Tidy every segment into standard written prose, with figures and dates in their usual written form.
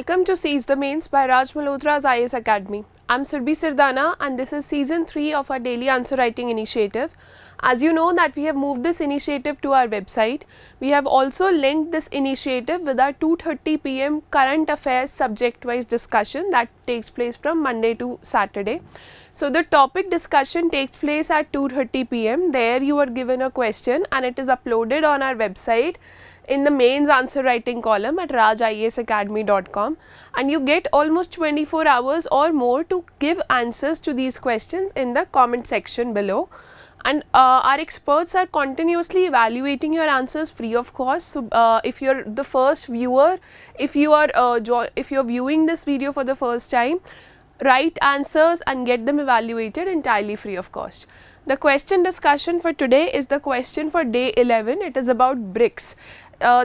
Welcome to Seize the Mains by Raj Malhotra's IAS Academy. I'm Surbhi Sirdana and this is season 3 of our daily answer writing initiative. As you know that we have moved this initiative to our website. We have also linked this initiative with our 2:30 p.m. current affairs subject wise discussion that takes place from Monday to Saturday. So the topic discussion takes place at 2:30 p.m. There you are given a question and it is uploaded on our website in the mains answer writing column at rajiasacademy.com, and you get almost 24 hours or more to give answers to these questions in the comment section below. And our experts are continuously evaluating your answers free of cost. So if you're the first viewer, if you're viewing this video for the first time, write answers and get them evaluated entirely free of cost. The question discussion for today is the question for day 11. It is about BRICS.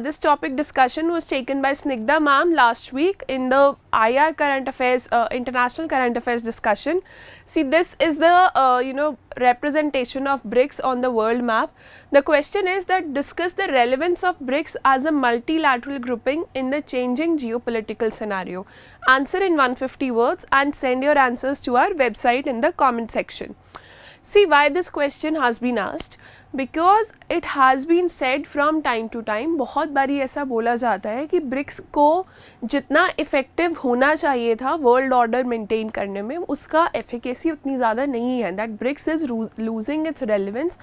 This topic discussion was taken by Snigdha ma'am last week in the IR current affairs, international current affairs discussion. See, this is the representation of BRICS on the world map. The question is that discuss the relevance of BRICS as a multilateral grouping in the changing geopolitical scenario. Answer in 150 words and send your answers to our website in the comment section. See why this question has been asked. Because it has been said from time to time, बहुत बारी ऐसा बोला जाता है कि BRICS को जितना effective होना चाहिए था वर्ल्ड ऑर्डर मेंटेन करने में, उसका एफिकेसी उतनी ज़्यादा नहीं है. That BRICS is losing its relevance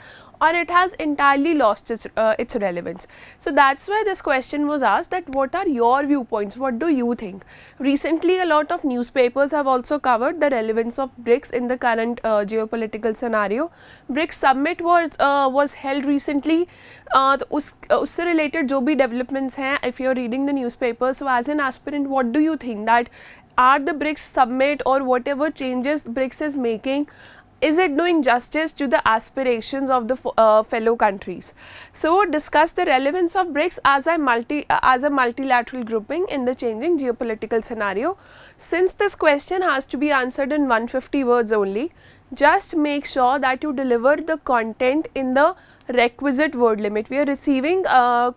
or it has entirely lost its relevance. So that's why this question was asked, that what are your viewpoints, what do you think? Recently a lot of newspapers have also covered the relevance of BRICS in the current geopolitical scenario. BRICS summit was held recently. उससे related जो भी developments हैं, if you're reading the newspaper, so as an aspirant, what do you think, that are the BRICS summit or whatever changes BRICS is making, is it doing justice to the aspirations of the fellow countries? So discuss the relevance of BRICS as a multilateral grouping in the changing geopolitical scenario. Since this question has to be answered in 150 words only, just make sure that you deliver the content in the requisite word limit. We are receiving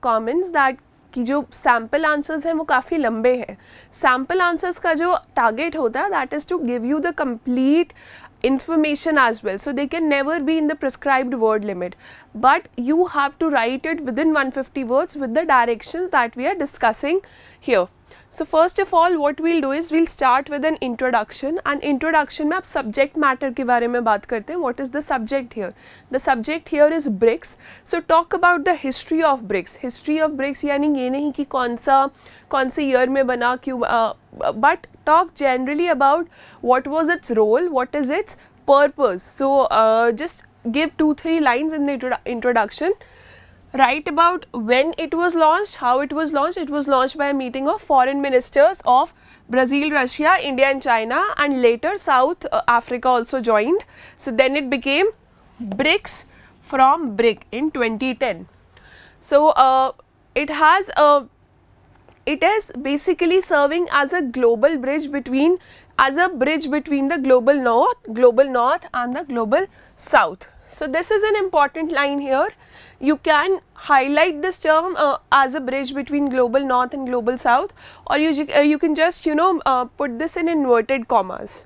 comments that कि जो sample answers हैं वो काफ़ी लंबे हैं. Sample answers का जो target होता है that is to give you the complete information as well, so they can never be in the prescribed word limit, but you have to write it within 150 words with the directions that we are discussing here. So first of all what we'll do is we'll start with an introduction, and introduction में आप subject matter के बारे में बात करते हैं. What is the subject here? The subject here is BRICS. So talk about the history of BRICS. History of BRICS यानी ये नहीं कि कौन से year में बना क्यों, but talk generally about what was its role, what is its purpose. So just give 2-3 lines in the introduction. Write about when it was launched, how it was launched. It was launched by a meeting of foreign ministers of Brazil, Russia, India and China, and later South Africa also joined. So then it became BRICS from BRIC in 2010. So it is basically serving as a global bridge between the global north and the global south. So this is an important line here. You can highlight this term as a bridge between global north and global south, or you can just put this in inverted commas.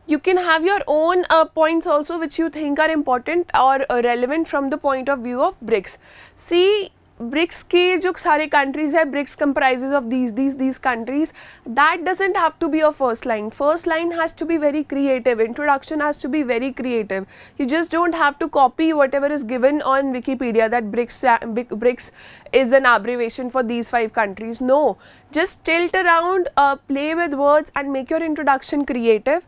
You can have your own points also which you think are important or relevant from the point of view of BRICS. See, BRICS के जो सारे countries है, BRICS comprises of these countries. That doesn't have to be your first line. First line has to be very creative. Introduction has to be very creative. You just don't have to copy whatever is given on Wikipedia that BRICS is an abbreviation for these 5 countries. No, just tilt around, play with words and make your introduction creative.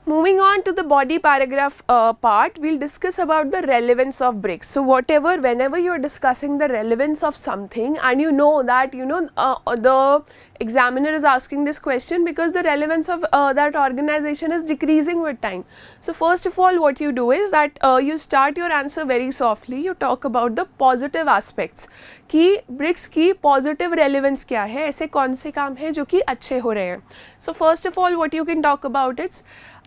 Moving on to the body paragraph part, we'll discuss about the relevance of BRICS. So whenever you're discussing the relevance of something and you know that the examiner is asking this question because the relevance of that organization is decreasing with time. So first of all what you do is that you start your answer very softly. You talk about the positive aspects कि BRICS की positive relevance क्या है, ऐसे कौन से काम हैं जो कि अच्छे हो रहे हैं. So first of all what you can talk about is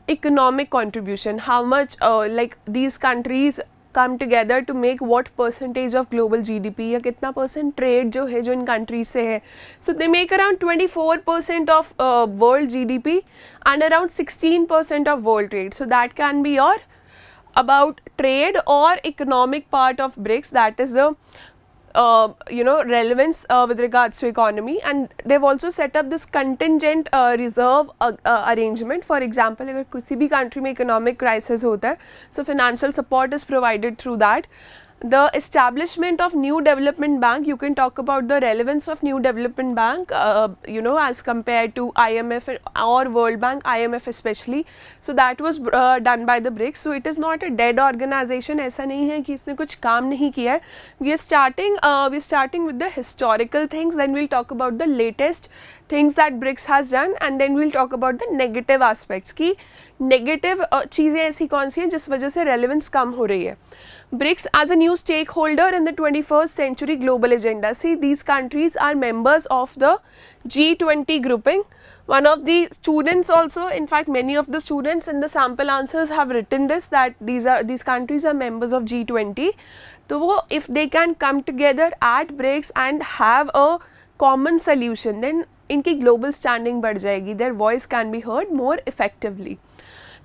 economic contribution, how much like these countries come together to make what percentage of global GDP या कितना percent trade जो है जो इन countries से है. So they make around 24% of world GDP and around 16% of world trade. So that can be your about trade or economic part of BRICS, that is the relevance with regards to economy. And they've also set up this contingent reserve arrangement. For example, अगर किसी भी country में economic crisis होता है, so financial support is provided through that. The establishment of new development bank, you can talk about the relevance of new development bank as compared to IMF or World Bank, IMF especially. So that was done by the BRICS. So it is not a dead organization. ऐसा नहीं है कि इसने कुछ काम नहीं किया है. We are starting with the historical things, then we'll talk about the latest things that BRICS has done, and then we'll talk about the negative aspects कि negative चीज़ें ऐसी कौन सी हैं जिस वजह से relevance कम हो रही है. BRICS as a new stakeholder in the 21st century global agenda. See, these countries are members of the G20 grouping. One of the students also, in fact many of the students in the sample answers have written this, that these countries are members of G20. So if they can come together at BRICS and have a common solution, then इनकी global standing बढ़ जाएगी. Their voice can be heard more effectively.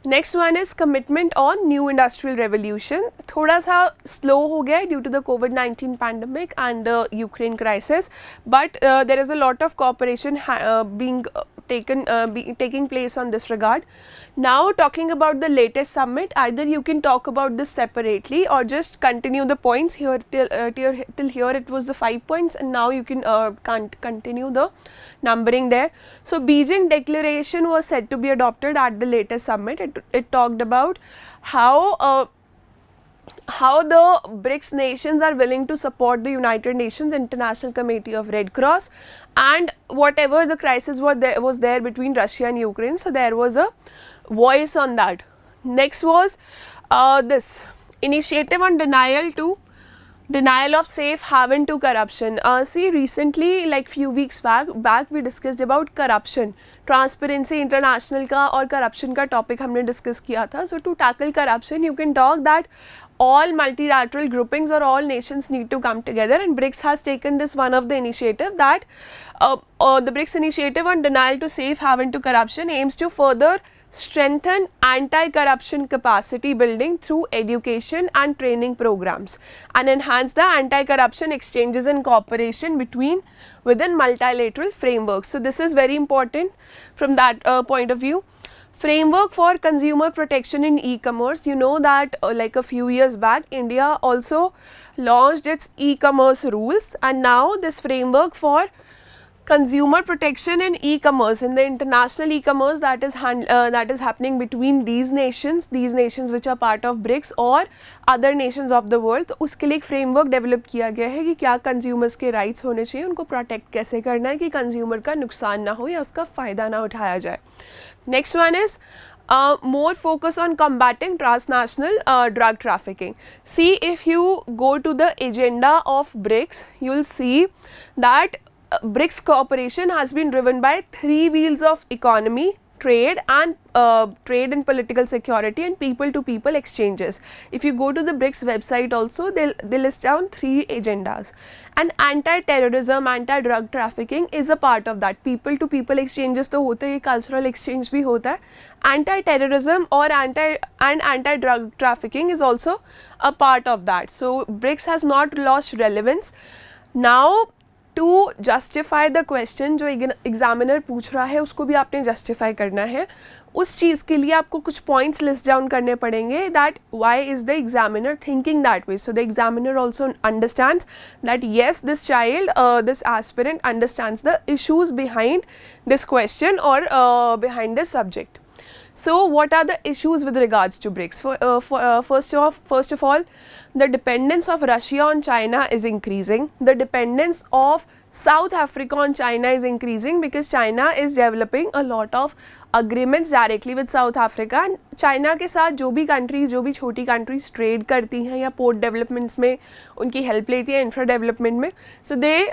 Next one is commitment on new industrial revolution. थोड़ा सा slow हो गया है due to the COVID-19 pandemic and the Ukraine crisis, but there is a lot of cooperation being taking place on this regard. Now talking about the latest summit, either you can talk about this separately or just continue the points here till here it was the 5 points, and now you can continue the numbering there. So Beijing Declaration was said to be adopted at the latest summit. It talked about how the BRICS nations are willing to support the United Nations International Committee of Red Cross and whatever the crisis was there between Russia and Ukraine. So there was a voice on that. Next was this initiative on denial of safe haven to corruption. See, recently, like few weeks back we discussed about corruption, transparency international का और corruption का topic हमने discuss किया था. So to tackle corruption, you can talk that all multilateral groupings or all nations need to come together, and BRICS has taken this one of the initiative, that the BRICS initiative on denial to safe haven to corruption aims to further strengthen anti-corruption capacity building through education and training programs and enhance the anti-corruption exchanges and cooperation within multilateral frameworks. So this is very important from that point of view. Framework for consumer protection in e-commerce. You know that like a few years back India also launched its e-commerce rules, and now this framework for consumer protection in e-commerce, in the international e-commerce that is happening between these nations which are part of BRICS or other nations of the world. तो उसके लिए एक framework develop किया गया है कि क्या consumers के rights होने चाहिए, उनको protect कैसे करना है कि consumer का नुकसान ना हो या उसका फ़ायदा ना उठाया जाए. Next one is more focus on combating transnational drug trafficking. See, if you go to the agenda of BRICS, you will see that BRICS cooperation has been driven by 3 wheels of economy, trade and political security, and people to people exchanges. If you go to the BRICS website also, they list down 3 agendas, and anti-terrorism, anti-drug trafficking is a part of that. People to people exchanges तो होते हैं, cultural exchange भी होता है. Anti-terrorism or anti-drug trafficking is also a part of that. So BRICS has not lost relevance. Now to justify the question, जो examiner पूछ रहा है उसको भी आपने justify करना है. उस चीज़ के लिए आपको कुछ points list down करने पड़ेंगे, that why is the examiner thinking that way. So the examiner also understands that yes, this child, this aspirant understands the issues behind this question or behind this subject. So what are the issues with regards to BRICS? First of all, the dependence of Russia on China is increasing. The dependence of South Africa on China is increasing because China is developing a lot of agreements directly with South Africa. And China के साथ जो भी countries, जो भी छोटी countries trade करती हैं या port developments में उनकी help लेती हैं, infra development में, so they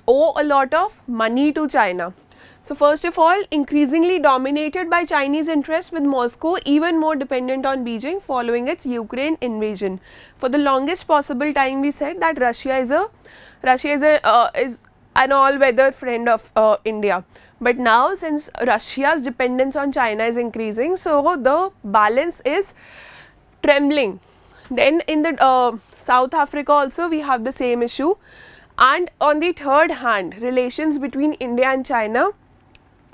owe a lot of money to China. So first of all, increasingly dominated by Chinese interests, with Moscow even more dependent on Beijing following its Ukraine invasion. For the longest possible time we said that Russia is an all-weather friend of India. But now, since Russia's dependence on China is increasing, so the balance is trembling. Then in the South Africa also we have the same issue. And on the third hand, relations between India and China,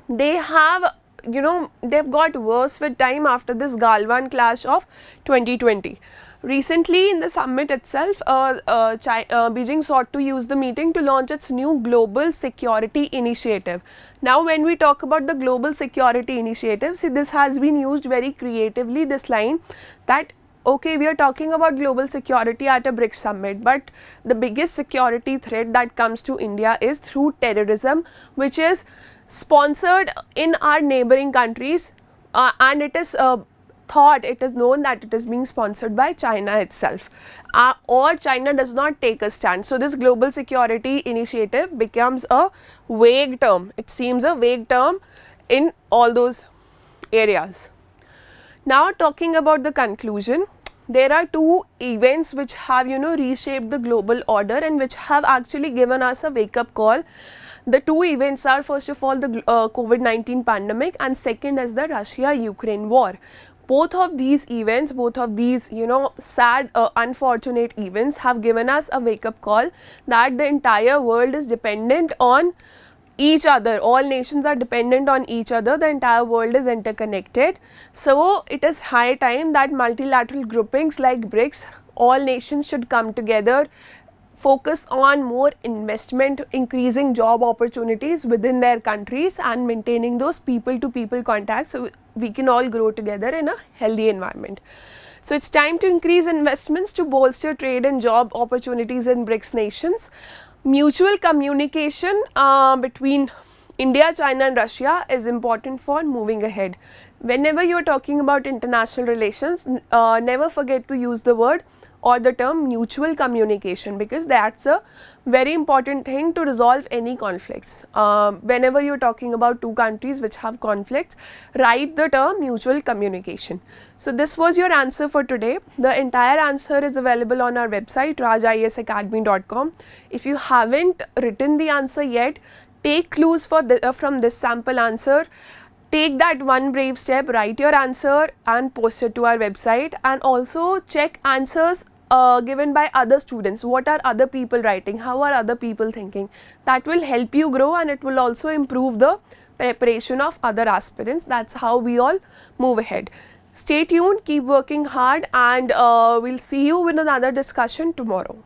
they have, they've got worse with time after this Galwan clash of 2020. Recently in the summit itself, Beijing sought to use the meeting to launch its new global security initiative. Now when we talk about the global security initiative, see, this has been used very creatively, this line, that okay, we are talking about global security at a BRICS summit, but the biggest security threat that comes to India is through terrorism, which is sponsored in our neighboring countries, and it is known that it is being sponsored by China itself, or China does not take a stand. So this global security initiative becomes a vague term. It seems a vague term in all those areas. Now talking about the conclusion, there are two events which have reshaped the global order and which have actually given us a wake up call. The two events are, first of all, the COVID-19 pandemic, and second is the Russia-Ukraine war. Both of these events, sad, unfortunate events have given us a wake up call that the entire world is dependent on each other. All nations are dependent on each other. The entire world is interconnected. So it is high time that multilateral groupings like BRICS, all nations should come together, focus on more investment, increasing job opportunities within their countries and maintaining those people-to-people contacts so we can all grow together in a healthy environment. So it's time to increase investments to bolster trade and job opportunities in BRICS nations. Mutual communication between India, China and Russia is important for moving ahead. Whenever you are talking about international relations, never forget to use the word or the term mutual communication, because that's a very important thing to resolve any conflicts. Whenever you are talking about two countries which have conflicts, write the term mutual communication. So this was your answer for today. The entire answer is available on our website rajisacademy.com. If you haven't written the answer yet, take clues from this sample answer. Take that one brave step, write your answer and post it to our website, and also check answers given by other students. What are other people writing? How are other people thinking? That will help you grow, and it will also improve the preparation of other aspirants. That's how we all move ahead. Stay tuned, keep working hard, and we'll see you with another discussion tomorrow.